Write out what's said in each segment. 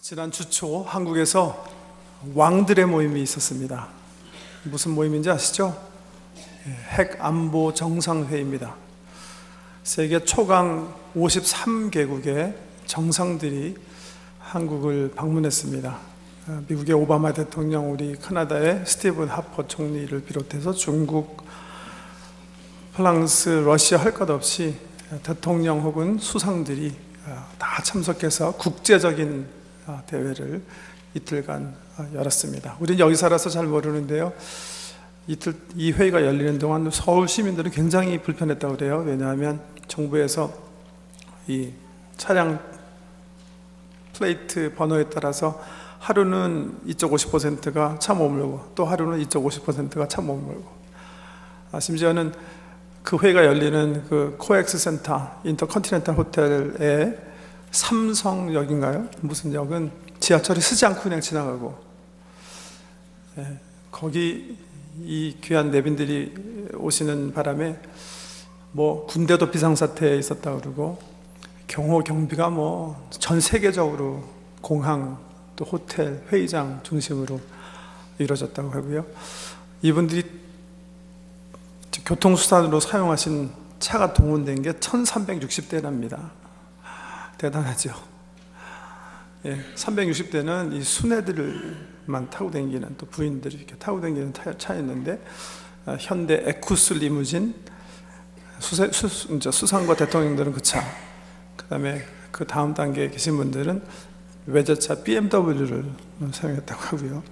지난 주초 한국에서 왕들의 모임이 있었습니다. 무슨 모임인지 아시죠? 핵 안보 정상회의입니다. 세계 초강 53개국의 정상들이 한국을 방문했습니다. 미국의 오바마 대통령, 우리 캐나다의 스티븐 하퍼 총리를 비롯해서 중국, 프랑스, 러시아 할 것 없이 대통령 혹은 수상들이 다 참석해서 국제적인 대회를 이틀간 열었습니다. 우리는 여기 살아서 잘 모르는데요, 이 회의가 열리는 동안 서울 시민들은 굉장히 불편했다고 그래요. 왜냐하면 정부에서 이 차량 플레이트 번호에 따라서 하루는 이쪽 50%가 차 머물고 또 하루는 이쪽 50%가 차 머물고, 심지어는 그 회의가 열리는 그 코엑스 센터 인터컨티넨탈 호텔에 삼성역인가요? 무슨 역은 지하철이 쓰지 않고 그냥 지나가고, 거기 이 귀한 내빈들이 오시는 바람에 뭐 군대도 비상사태에 있었다 그러고, 경호 경비가 뭐 전 세계적으로 공항 또 호텔 회의장 중심으로 이루어졌다고 하고요. 이분들이 교통수단으로 사용하신 차가 동원된 게 1360대랍니다. 대단하죠. 360대는 이 수뇌들만 타고 다니는, 또 부인들이 이렇게 타고 다니는 차였는데, 현대 에쿠스 리무진, 수상과 대통령들은 그 차, 그 다음에 그 다음 단계에 계신 분들은 외제차 BMW를 사용했다고 하고요.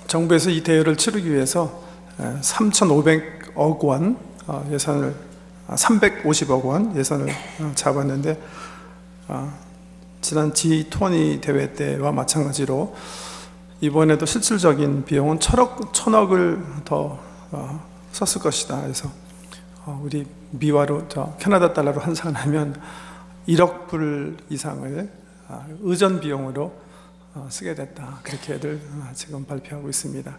정부에서 이 대회를 치르기 위해서 3,500억 원 예산을, 350억 원 예산을 잡았는데, 지난 G20 대회 때와 마찬가지로 이번에도 실질적인 비용은 천억을 더 썼을 것이다. 그래서 우리 미화로, 캐나다 달러로 환산하면 1억 불 이상을 의전 비용으로 쓰게 됐다. 그렇게들 지금 발표하고 있습니다.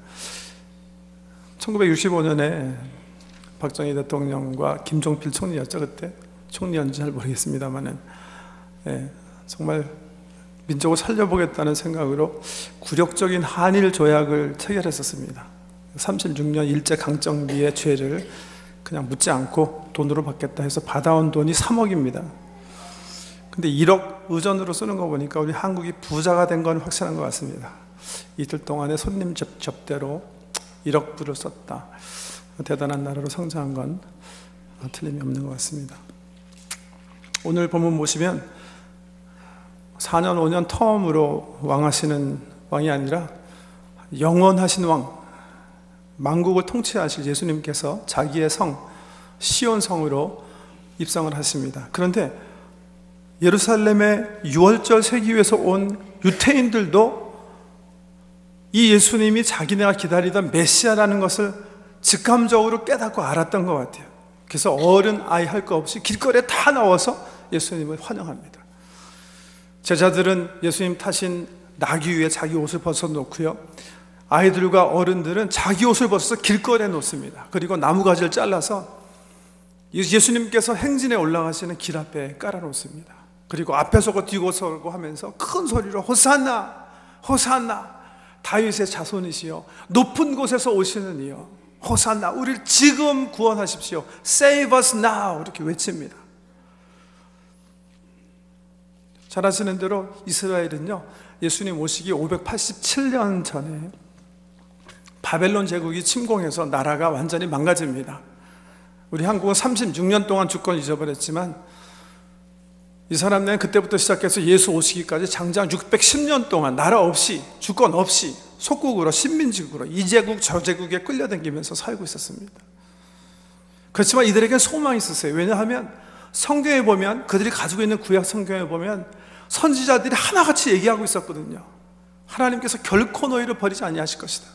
1965년에 박정희 대통령과 김종필 총리였죠. 그때 총리였는지 잘 모르겠습니다만은, 정말 민족을 살려보겠다는 생각으로 굴욕적인 한일 조약을 체결했었습니다. 36년 일제강점기의 죄를 그냥 묻지 않고 돈으로 받겠다 해서 받아온 돈이 3억입니다. 근데 1억 의전으로 쓰는 거 보니까 우리 한국이 부자가 된 건 확실한 것 같습니다. 이틀 동안의 손님 접대로 1억 불을 썼다. 대단한 나라로 성장한 건 틀림이 없는 것 같습니다. 오늘 본문 보시면 4년 5년 텀으로 왕하시는 왕이 아니라 영원하신 왕, 만국을 통치하실 예수님께서 자기의 성 시온성으로 입성을 하십니다. 그런데 예루살렘의 유월절 세기에서 온 유태인들도 이 예수님이 자기네가 기다리던 메시아라는 것을 직감적으로 깨닫고 알았던 것 같아요. 그래서 어른 아이 할 거 없이 길거리에 다 나와서 예수님을 환영합니다. 제자들은 예수님 타신 나귀 위에 자기 옷을 벗어놓고요, 아이들과 어른들은 자기 옷을 벗어서 길거리에 놓습니다. 그리고 나무가지를 잘라서 예수님께서 행진에 올라가시는 길 앞에 깔아놓습니다. 그리고 앞에 서고 뒤고 서고 하면서 큰 소리로 호산나 호산나, 다윗의 자손이시여 높은 곳에서 오시는 이여 호산나, 우리를 지금 구원하십시오, Save us now, 이렇게 외칩니다. 잘 아시는 대로 이스라엘은요, 예수님 오시기 587년 전에 바벨론 제국이 침공해서 나라가 완전히 망가집니다. 우리 한국은 36년 동안 주권 잊어버렸지만, 이 사람들은 그때부터 시작해서 예수 오시기까지 장장 610년 동안 나라 없이, 주권 없이 속국으로, 식민지국으로 이제국 저제국에 끌려다니면서 살고 있었습니다. 그렇지만 이들에겐 소망이 있었어요. 왜냐하면 성경에 보면, 그들이 가지고 있는 구약 성경에 보면 선지자들이 하나같이 얘기하고 있었거든요. 하나님께서 결코 너희를 버리지 아니하실 것이다.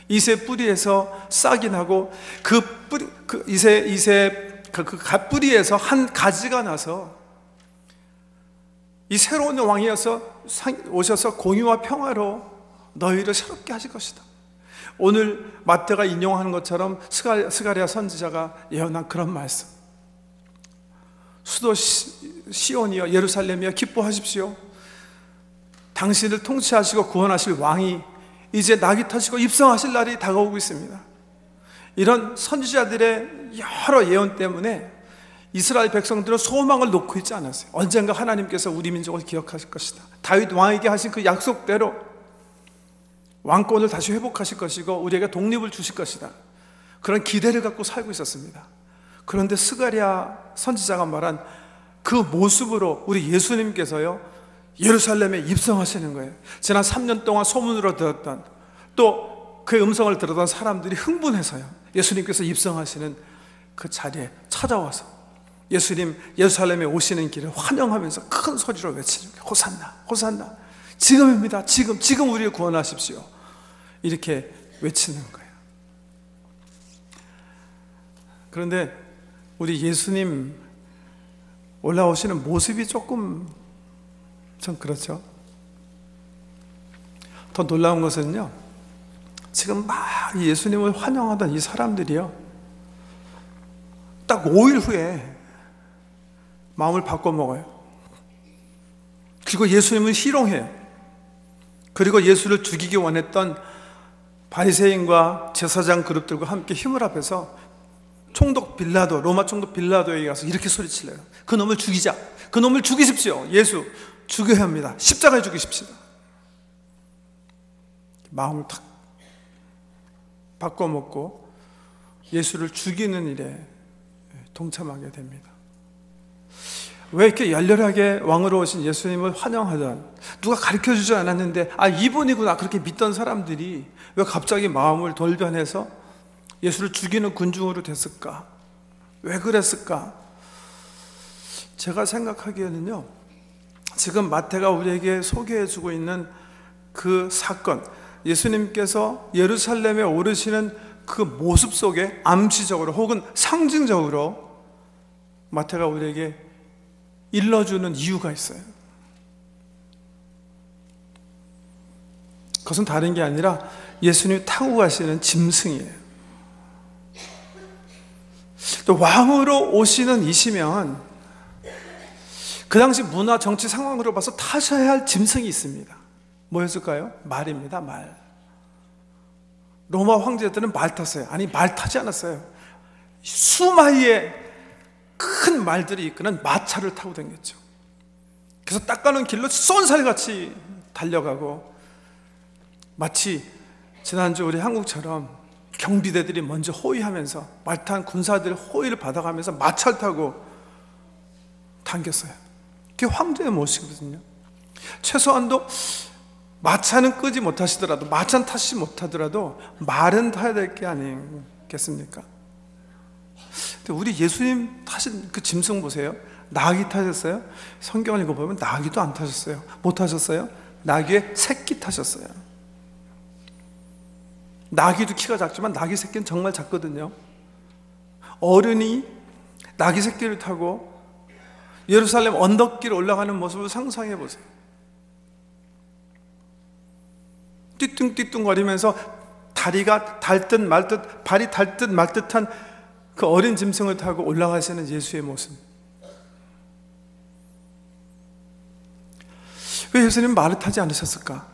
이새 뿌리에서 싹이 나고 그 뿌리, 뿌리에서 한 가지가 나서 이 새로운 왕이어서 오셔서 공의와 평화로 너희를 새롭게 하실 것이다. 오늘 마태가 인용하는 것처럼 스가랴 선지자가 예언한 그런 말씀, 수도 시온이여 예루살렘이여 기뻐하십시오. 당신을 통치하시고 구원하실 왕이 이제 낙이 터지고 입성하실 날이 다가오고 있습니다. 이런 선지자들의 여러 예언 때문에 이스라엘 백성들은 소망을 놓고 있지 않았어요. 언젠가 하나님께서 우리 민족을 기억하실 것이다. 다윗 왕에게 하신 그 약속대로 왕권을 다시 회복하실 것이고 우리에게 독립을 주실 것이다. 그런 기대를 갖고 살고 있었습니다. 그런데 스가랴 선지자가 말한 그 모습으로 우리 예수님께서요 예루살렘에 입성하시는 거예요. 지난 3년 동안 소문으로 들었던, 또 그 음성을 들었던 사람들이 흥분해서요 예수님께서 입성하시는 그 자리에 찾아와서 예수님 예루살렘에 오시는 길을 환영하면서 큰 소리로 외치는 거예요. 호산나 호산나, 지금입니다. 지금 우리를 구원하십시오. 이렇게 외치는 거예요. 그런데 우리 예수님 올라오시는 모습이 조금 좀 그렇죠. 더 놀라운 것은요, 지금 막 예수님을 환영하던 이 사람들이요 딱 5일 후에 마음을 바꿔먹어요. 그리고 예수님을 희롱해요. 그리고 예수를 죽이기 원했던 바리새인과 제사장 그룹들과 함께 힘을 합해서 총독 빌라도, 로마 총독 빌라도에게 가서 이렇게 소리치래요. 그 놈을 죽이자. 그 놈을 죽이십시오. 예수 죽여야 합니다. 십자가에 죽이십시오. 마음을 탁 바꿔먹고 예수를 죽이는 일에 동참하게 됩니다. 왜 이렇게 열렬하게 왕으로 오신 예수님을 환영하던, 누가 가르쳐주지 않았는데 이분이구나 그렇게 믿던 사람들이 왜 갑자기 마음을 돌변해서 예수를 죽이는 군중으로 됐을까? 왜 그랬을까? 제가 생각하기에는요, 지금 마태가 우리에게 소개해주고 있는 그 사건, 예수님께서 예루살렘에 오르시는 그 모습 속에 암시적으로 혹은 상징적으로 마태가 우리에게 일러주는 이유가 있어요. 그것은 다른 게 아니라 예수님이 타고 가시는 짐승이에요. 또 왕으로 오시는 이시면 그 당시 문화 정치 상황으로 봐서 타셔야 할 짐승이 있습니다. 뭐였을까요? 말입니다. 말. 로마 황제들은 말 탔어요. 아니, 말 타지 않았어요. 수마리의 큰 말들이 이끄는 마차를 타고 다녔죠. 그래서 닦아놓은 길로 쏜살같이 달려가고, 마치 지난주 우리 한국처럼 경비대들이 먼저 호위하면서 말 탄 군사들의 호위를 받아가면서 마차를 타고 당겼어요. 그게 황제의 모습이거든요. 최소한도 마차는 끄지 못하시더라도, 마차는 타시지 못하더라도 말은 타야 될 게 아니겠습니까? 근데 우리 예수님 타신 그 짐승 보세요. 나귀 타셨어요? 성경을 읽어보면 나귀도 안 타셨어요. 못 타셨어요? 나귀의 새끼 타셨어요. 나귀도 키가 작지만 나귀 새끼는 정말 작거든요. 어른이 나귀 새끼를 타고 예루살렘 언덕길 올라가는 모습을 상상해 보세요. 띠뚱띠뚱거리면서 다리가 달 듯 말 듯, 발이 달 듯 말 듯한 그 어린 짐승을 타고 올라가시는 예수의 모습. 왜 예수님은 말을 타지 않으셨을까?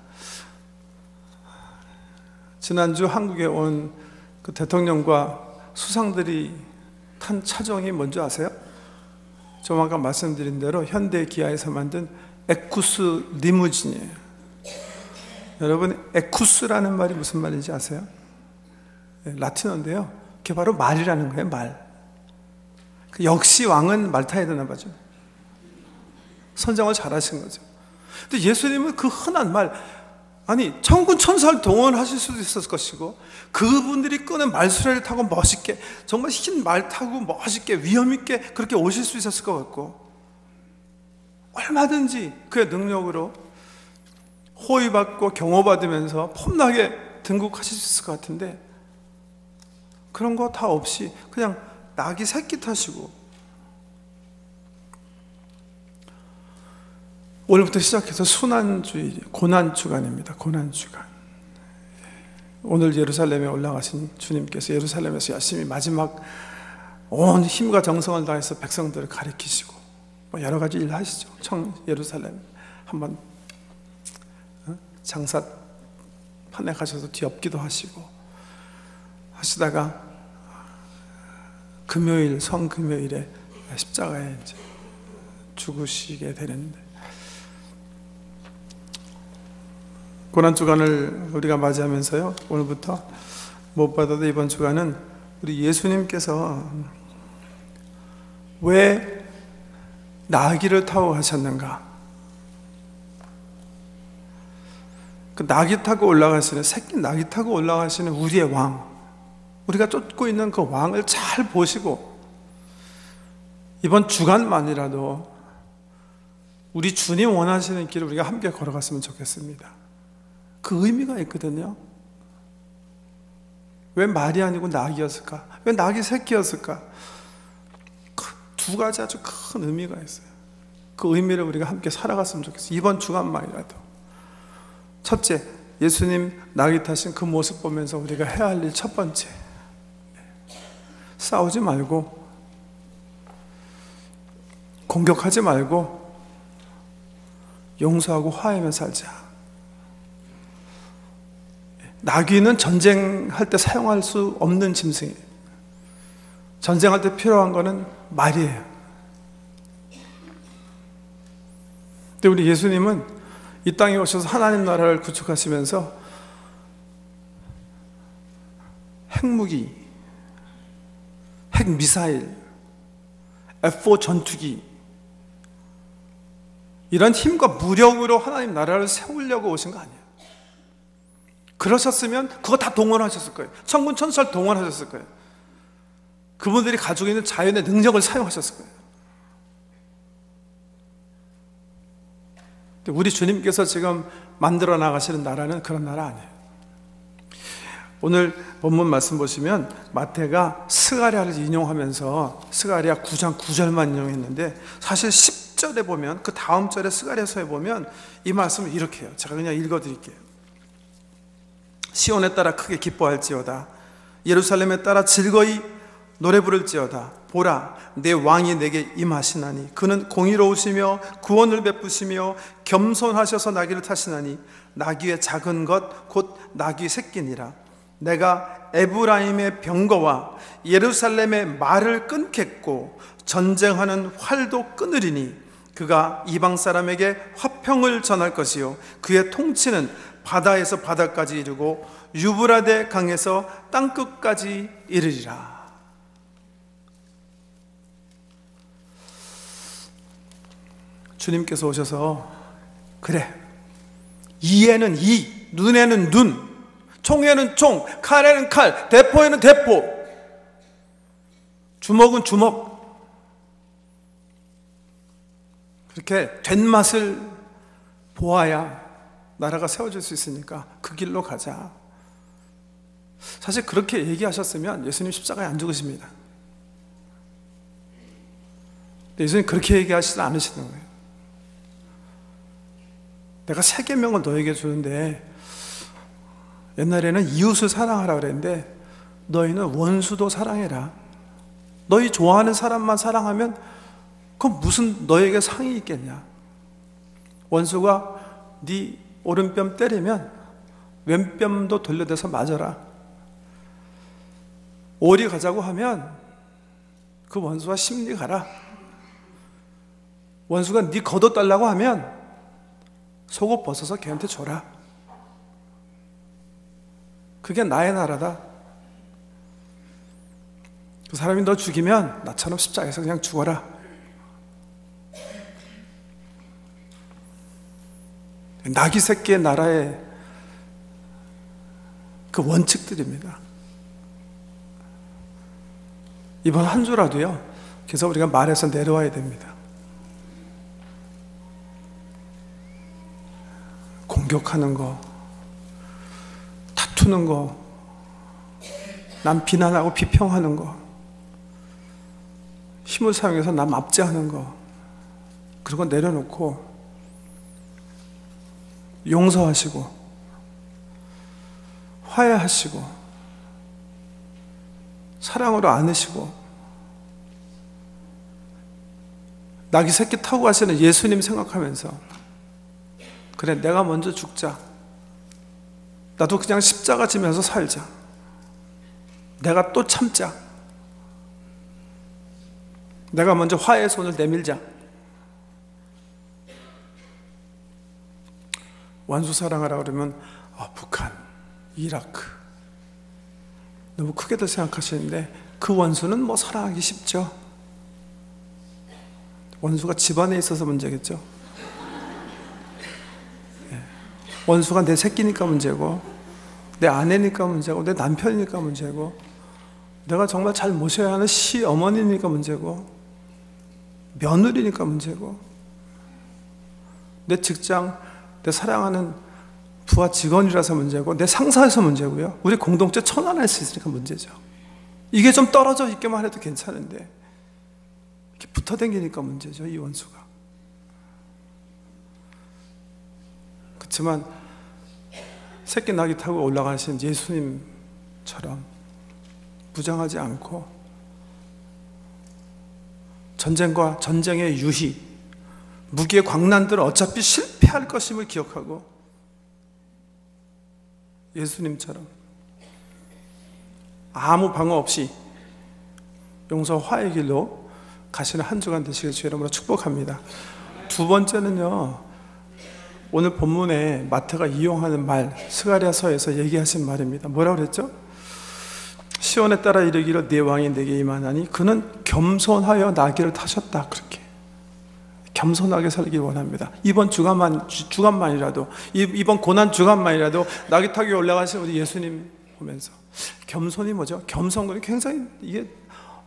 지난주 한국에 온 그 대통령과 수상들이 탄 차종이 뭔지 아세요? 조만간 말씀드린 대로 현대 기아에서 만든 에쿠스 리무진이에요. 여러분, 에쿠스라는 말이 무슨 말인지 아세요? 라틴어인데요. 그게 바로 말이라는 거예요, 말. 역시 왕은 말 타야 되나 봐죠. 선정을 잘하신 거죠. 근데 예수님은 그 흔한 말, 아니 천군 천사를 동원하실 수도 있었을 것이고, 그분들이 끄는 말수레를 타고 멋있게, 정말 흰 말 타고 멋있게 위험 있게 그렇게 오실 수 있었을 것 같고, 얼마든지 그의 능력으로 호위받고 경호받으면서 폼나게 등극하실 수 있을 것 같은데, 그런 거 다 없이 그냥 나귀 새끼 타시고, 오늘부터 시작해서 순환주의, 고난주간입니다. 고난주간. 오늘 예루살렘에 올라가신 주님께서 예루살렘에서 열심히 마지막 온 힘과 정성을 다해서 백성들을 가리키시고 여러 가지 일 하시죠. 예루살렘 한번 장사판에 가셔서 뒤엎기도 하시고 하시다가 금요일, 성금요일에 십자가에 이제 죽으시게 되는데, 고난주간을 우리가 맞이하면서요, 오늘부터 무엇보다도 이번 주간은 우리 예수님께서 왜 나귀를 타고 가셨는가, 그 나귀 타고 올라가시는, 새끼 나귀 타고 올라가시는 우리의 왕, 우리가 쫓고 있는 그 왕을 잘 보시고 이번 주간만이라도 우리 주님 원하시는 길을 우리가 함께 걸어갔으면 좋겠습니다. 그 의미가 있거든요. 왜 말이 아니고 나귀였을까? 왜 나귀 새끼였을까? 두 가지 아주 큰 의미가 있어요. 그 의미를 우리가 함께 살아갔으면 좋겠어요. 이번 주간만이라도. 첫째, 예수님 나귀 타신 그 모습 보면서 우리가 해야 할 일 첫 번째, 싸우지 말고 공격하지 말고 용서하고 화해하며 살자. 나귀는 전쟁할 때 사용할 수 없는 짐승이에요. 전쟁할 때 필요한 거는 말이에요. 근데 우리 예수님은 이 땅에 오셔서 하나님 나라를 구축하시면서 핵무기, 핵미사일, F4 전투기, 이런 힘과 무력으로 하나님 나라를 세우려고 오신 거 아니에요. 그러셨으면 그거 다 동원하셨을 거예요. 천군 천사를 동원하셨을 거예요. 그분들이 가지고 있는 자연의 능력을 사용하셨을 거예요. 근데 우리 주님께서 지금 만들어 나가시는 나라는 그런 나라 아니에요. 오늘 본문 말씀 보시면 마태가 스가랴를 인용하면서 스가랴 9장 9절만 인용했는데, 사실 10절에 보면, 그 다음 절에 스가랴서에 보면 이 말씀을 이렇게 해요. 제가 그냥 읽어드릴게요. 시온에 따라 크게 기뻐할지어다. 예루살렘에 따라 즐거이 노래 부를지어다. 보라, 내 왕이 내게 임하시나니 그는 공의로우시며 구원을 베푸시며 겸손하셔서 나귀를 타시나니 나귀의 작은 것 곧 나귀 새끼니라. 내가 에브라임의 병거와 예루살렘의 말을 끊겠고 전쟁하는 활도 끊으리니 그가 이방 사람에게 화평을 전할 것이요 그의 통치는 바다에서 바다까지 이르고 유브라데 강에서 땅끝까지 이르리라. 주님께서 오셔서, 그래, 이에는 이, 눈에는 눈, 총에는 총, 칼에는 칼, 대포에는 대포, 주먹은 주먹, 그렇게 된 맛을 보아야 나라가 세워질 수 있으니까 그 길로 가자. 사실 그렇게 얘기하셨으면 예수님 십자가에 안 죽으십니다. 근데 예수님 그렇게 얘기하시지 않으시는 거예요. 내가 세 계명을 너에게 주는데, 옛날에는 이웃을 사랑하라 그랬는데 너희는 원수도 사랑해라. 너희 좋아하는 사람만 사랑하면 그건 무슨 너에게 상이 있겠냐. 원수가 네 오른뺨 때리면 왼뺨도 돌려대서 맞아라. 오리 가자고 하면 그 원수와 심리 가라. 원수가 네 겉옷 달라고 하면 속옷 벗어서 걔한테 줘라. 그게 나의 나라다. 그 사람이 너 죽이면 나처럼 십자가에서 그냥 죽어라. 나귀 새끼의 나라의 그 원칙들입니다. 이번 한 주라도요, 그래서 우리가 말에서 내려와야 됩니다. 공격하는 거, 다투는 거, 남 비난하고 비평하는 거, 힘을 사용해서 남 압제하는 거, 그런 거 내려놓고 용서하시고 화해하시고 사랑으로 안으시고 낙이 새끼 타고 가시는 예수님 생각하면서, 그래, 내가 먼저 죽자. 나도 그냥 십자가 지면서 살자. 내가 또 참자. 내가 먼저 화해의 손을 내밀자. 원수 사랑하라 그러면 북한, 이라크 너무 크게들 생각하시는데, 그 원수는 뭐 사랑하기 쉽죠. 원수가 집안에 있어서 문제겠죠. 원수가 내 새끼니까 문제고, 내 아내니까 문제고, 내 남편이니까 문제고, 내가 정말 잘 모셔야 하는 시어머니니까 문제고, 며느리니까 문제고, 내 직장, 내 사랑하는 부하 직원이라서 문제고, 내 상사에서 문제고요. 우리 공동체 천안에서 있으니까 문제죠. 이게 좀 떨어져 있기만 해도 괜찮은데 이렇게 붙어다니니까 문제죠, 이 원수가. 그렇지만 새끼 낙이 타고 올라가신 예수님처럼 무장하지 않고, 전쟁과 전쟁의 유희, 무기의 광난들은 어차피 실패할 것임을 기억하고, 예수님처럼 아무 방어 없이 용서 화해의 길로 가시는 한 주간 되시길 주의 이름으로 축복합니다. 두 번째는요, 오늘 본문에 마태가 이용하는 말, 스가랴서에서 얘기하신 말입니다. 뭐라고 그랬죠? 시온에 따라 이르기를 네 왕이 내게 임하나니 그는 겸손하여 나귀를 타셨다. 그렇게 겸손하게 살기 원합니다. 이번 주간만이라도, 이번 고난 주간만이라도 나귀 타기 올라가신 우리 예수님 보면서, 겸손이 뭐죠? 겸손은 굉장히 이게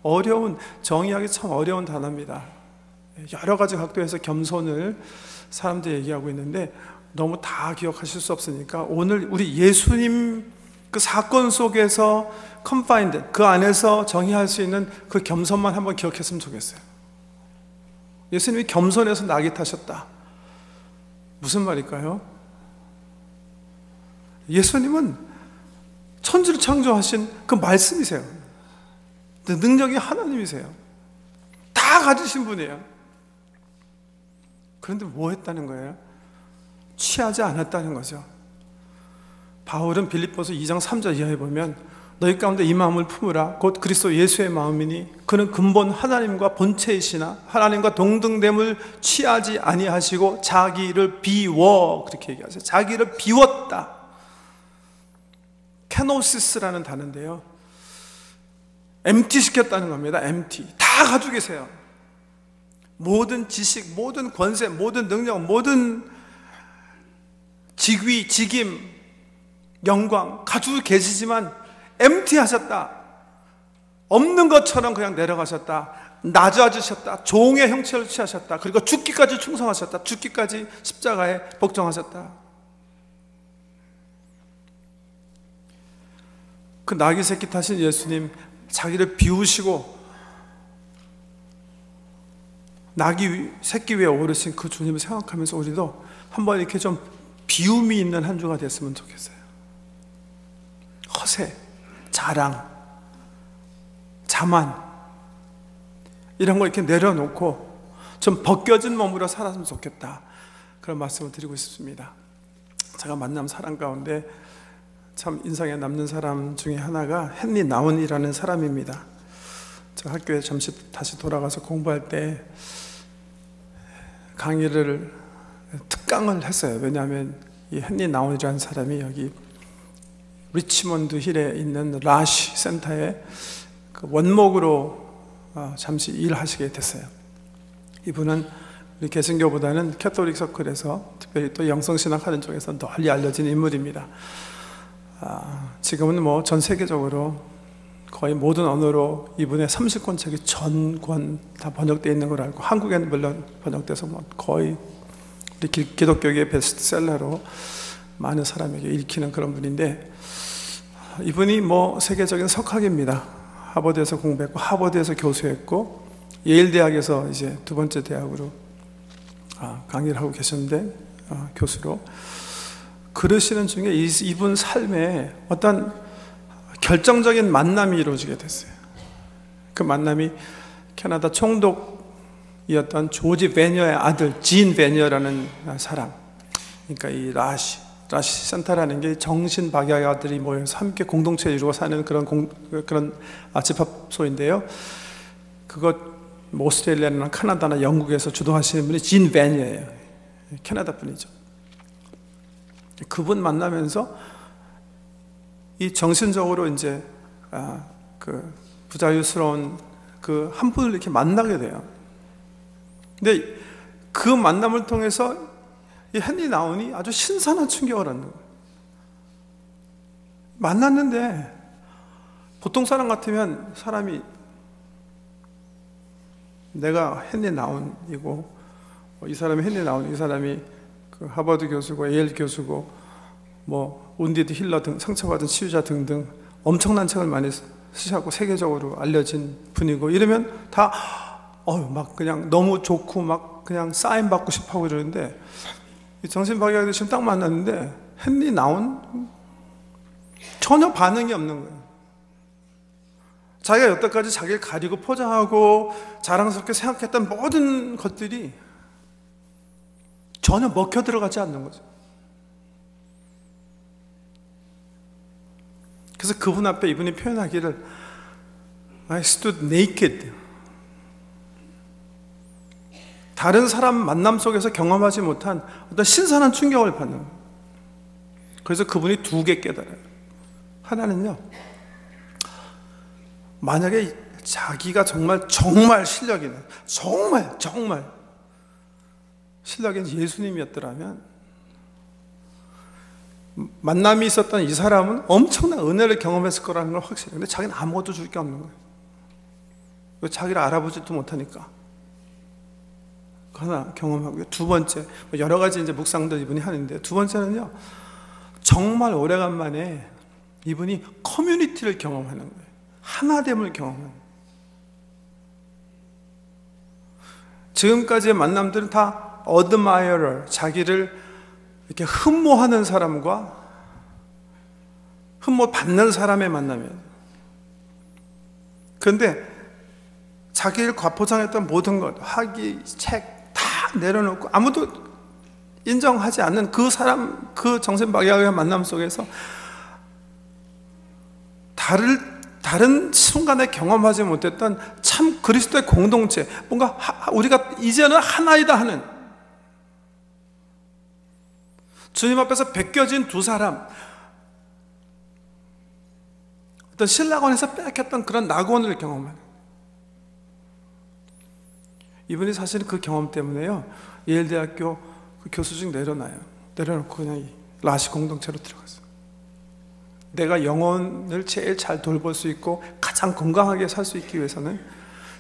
어려운, 정의하기 참 어려운 단어입니다. 여러 가지 각도에서 겸손을 사람들이 얘기하고 있는데 너무 다 기억하실 수 없으니까 오늘 우리 예수님 그 사건 속에서 컨파인드, 그 안에서 정의할 수 있는 그 겸손만 한번 기억했으면 좋겠어요. 예수님이 겸손해서 낙이 타셨다. 무슨 말일까요? 예수님은 천지를 창조하신 그 말씀이세요. 능력이 하나님이세요. 다 가지신 분이에요. 그런데 뭐 했다는 거예요? 취하지 않았다는 거죠. 바울은 빌립보서 2장 3절 이하에 보면 너희 가운데 이 마음을 품으라 곧 그리스도 예수의 마음이니 그는 근본 하나님과 본체이시나 하나님과 동등됨을 취하지 아니하시고 자기를 비워, 그렇게 얘기하세요. 자기를 비웠다. 케노시스라는 단어인데요, 엠티 시켰다는 겁니다. 엠티. 다 가지고 계세요. 모든 지식, 모든 권세, 모든 능력, 모든 직위, 직임, 영광 가지고 계시지만 엠티하셨다. 없는 것처럼 그냥 내려가셨다. 낮아지셨다. 종의 형체를 취하셨다. 그리고 죽기까지 충성하셨다. 죽기까지 십자가에 복종하셨다. 그 나귀 새끼 타신 예수님, 자기를 비우시고 나귀 새끼 위에 오르신 그 주님을 생각하면서 우리도 한번 이렇게 좀 비움이 있는 한 주가 됐으면 좋겠어요. 허세, 자랑, 자만, 이런 거 이렇게 내려놓고 좀 벗겨진 몸으로 살았으면 좋겠다, 그런 말씀을 드리고 싶습니다. 제가 만난 사람 가운데 참 인상에 남는 사람 중에 하나가 헨리 나운이라는 사람입니다. 저 학교에 잠시 다시 돌아가서 공부할 때 강의를 특강을 했어요. 왜냐하면 이 헨리 나운이라는 사람이 여기 리치몬드 힐에 있는 라쉬 센터에 그 원목으로 잠시 일하시게 됐어요. 이분은 우리 개신교보다는 캐톨릭 서클에서 특별히 또 영성신학 하는 쪽에서 널리 알려진 인물입니다. 지금은 뭐 전 세계적으로 거의 모든 언어로 이분의 30권 책이 전권 다 번역되어 있는 걸 알고, 한국에는 물론 번역돼서 뭐 거의 우리 기독교계의 베스트셀러로 많은 사람에게 읽히는 그런 분인데, 이분이 뭐 세계적인 석학입니다. 하버드에서 공부했고 하버드에서 교수했고 예일대학에서 이제 두 번째 대학으로 강의를 하고 계셨는데 교수로 그러시는 중에 이분 삶에 어떤 결정적인 만남이 이루어지게 됐어요. 그 만남이 캐나다 총독 이었던 조지 베니어의 아들 진 베니어라는 사람, 그러니까 이 라시 센터라는 게 정신박약아들이 모여서 함께 공동체를 이루고 사는 그런 집합소인데요. 그것 오스트레일리아나 카나다나 영국에서 주도하시는 분이 진 베니어예요. 캐나다 분이죠. 그분 만나면서 이 정신적으로 이제 그 부자유스러운 그 한 분을 이렇게 만나게 돼요. 근데 그 만남을 통해서 이 헨리 나운이 아주 신선한 충격을 얻는 거예요. 만났는데 보통 사람 같으면 사람이 내가 헨리 나운이고 이 사람이 헨리 나운, 이 사람이 그 하버드 교수고 예일 교수고 뭐 운디드 힐러 등 상처받은 치유자 등등 엄청난 책을 많이 쓰셨고 세계적으로 알려진 분이고 이러면 다 막 그냥 너무 좋고 막 그냥 사인 받고 싶어 하고 이러는데 정신박약아들 지금 딱 만났는데 헨리 나운 전혀 반응이 없는 거예요. 자기가 여태까지 자기를 가리고 포장하고 자랑스럽게 생각했던 모든 것들이 전혀 먹혀 들어가지 않는 거죠. 그래서 그분 앞에 이분이 표현하기를 I stood naked. 다른 사람 만남 속에서 경험하지 못한 어떤 신선한 충격을 받는 거예요. 그래서 그분이 두 개 깨달아요. 하나는요, 만약에 자기가 정말 실력이 있는, 정말 실력이 예수님이었더라면 만남이 있었던 이 사람은 엄청난 은혜를 경험했을 거라는 걸 확실해요. 근데 자기는 아무것도 줄 게 없는 거예요. 왜 자기를 알아보지도 못하니까. 하나 경험하고요. 두 번째, 여러 가지 이제 묵상들 이분이 하는데, 두 번째는요, 정말 오래간만에 이분이 커뮤니티를 경험하는 거예요. 하나됨을 경험하는 거예요. 지금까지의 만남들은 다 admirer, 자기를 이렇게 흠모하는 사람과 흠모 받는 사람의 만남이에요. 그런데 자기를 과포장했던 모든 것, 학위, 책 다 내려놓고 아무도 인정하지 않는 그 사람, 그 정신박약의 만남 속에서 다른 순간에 경험하지 못했던 참 그리스도의 공동체, 뭔가 우리가 이제는 하나이다 하는, 주님 앞에서 베껴진 두 사람, 어떤 신라곤에서 빼앗겼던 그런 낙원을 경험하는, 이분이 사실 그 경험 때문에요, 예일대학교 그 교수직 내려놓고 그냥 이 라시 공동체로 들어갔어요. 내가 영혼을 제일 잘 돌볼 수 있고 가장 건강하게 살 수 있기 위해서는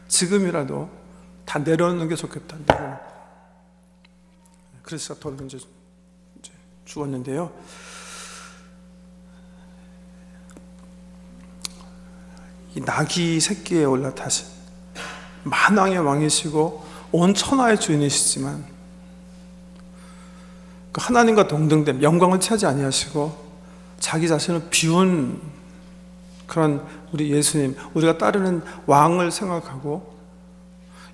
지금이라도 다 내려놓는 게 좋겠다. 그래서 돌을 이제 죽었는데요. 이 나귀 새끼에 올라타신 만왕의 왕이시고 온 천하의 주인이시지만 그 하나님과 동등됨, 영광을 취하지 아니하시고 자기 자신을 비운 그런 우리 예수님, 우리가 따르는 왕을 생각하고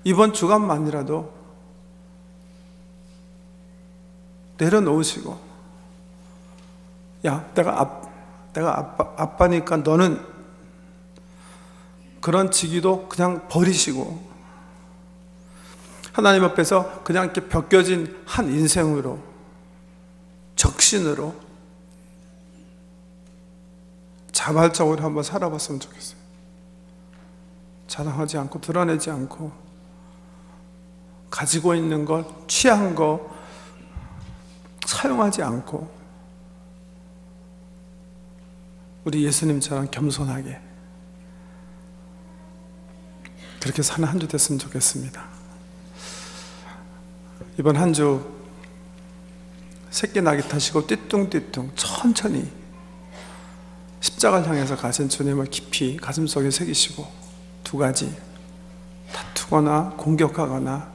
이번 주간만이라도 내려놓으시고, 야, 내가 아빠니까 너는 그런 직위도 그냥 버리시고 하나님 앞에서 그냥 이렇게 벗겨진 한 인생으로, 적신으로 자발적으로 한번 살아봤으면 좋겠어요. 자랑하지 않고 드러내지 않고 가지고 있는 것, 취한 것 사용하지 않고 우리 예수님처럼 겸손하게 그렇게 사는 한 주 됐으면 좋겠습니다. 이번 한 주 새끼 나귀 타시고 띠뚱띠뚱 천천히 십자가를 향해서 가신 주님을 깊이 가슴속에 새기시고, 두 가지, 다투거나 공격하거나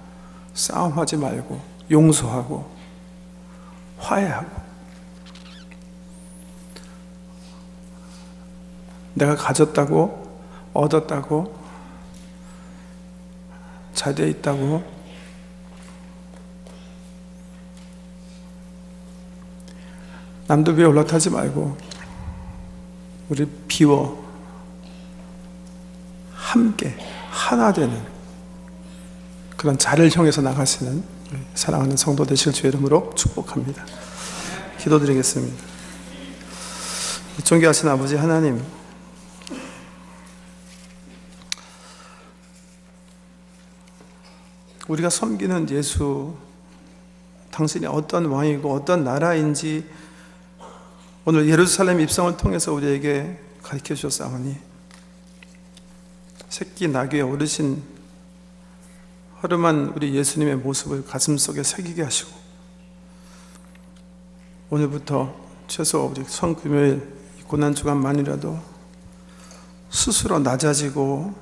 싸움하지 말고 용서하고 화해하고, 내가 가졌다고 얻었다고 잘 돼 있다고 남들 위에 올라타지 말고 우리 비워 함께 하나 되는 그런 자를 향해서 나가시는 사랑하는 성도 되실 주의 이름으로 축복합니다. 기도드리겠습니다. 존귀하신 아버지 하나님, 우리가 섬기는 예수, 당신이 어떤 왕이고 어떤 나라인지 오늘 예루살렘 입성을 통해서 우리에게 가르쳐 주셨사오니 새끼 나귀에 오르신 허름한 우리 예수님의 모습을 가슴속에 새기게 하시고 오늘부터 최소 우리 성금요일 고난주간만이라도 스스로 낮아지고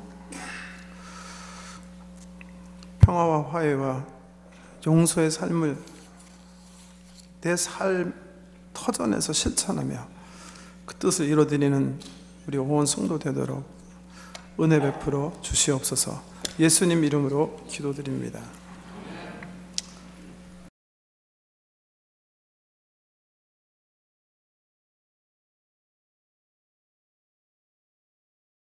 평화와 화해와 용서의 삶을 내 삶 터전에서 실천하며 그 뜻을 이루어드리는 우리 온 성도 되도록 은혜 베풀어 주시옵소서. 예수님 이름으로 기도드립니다.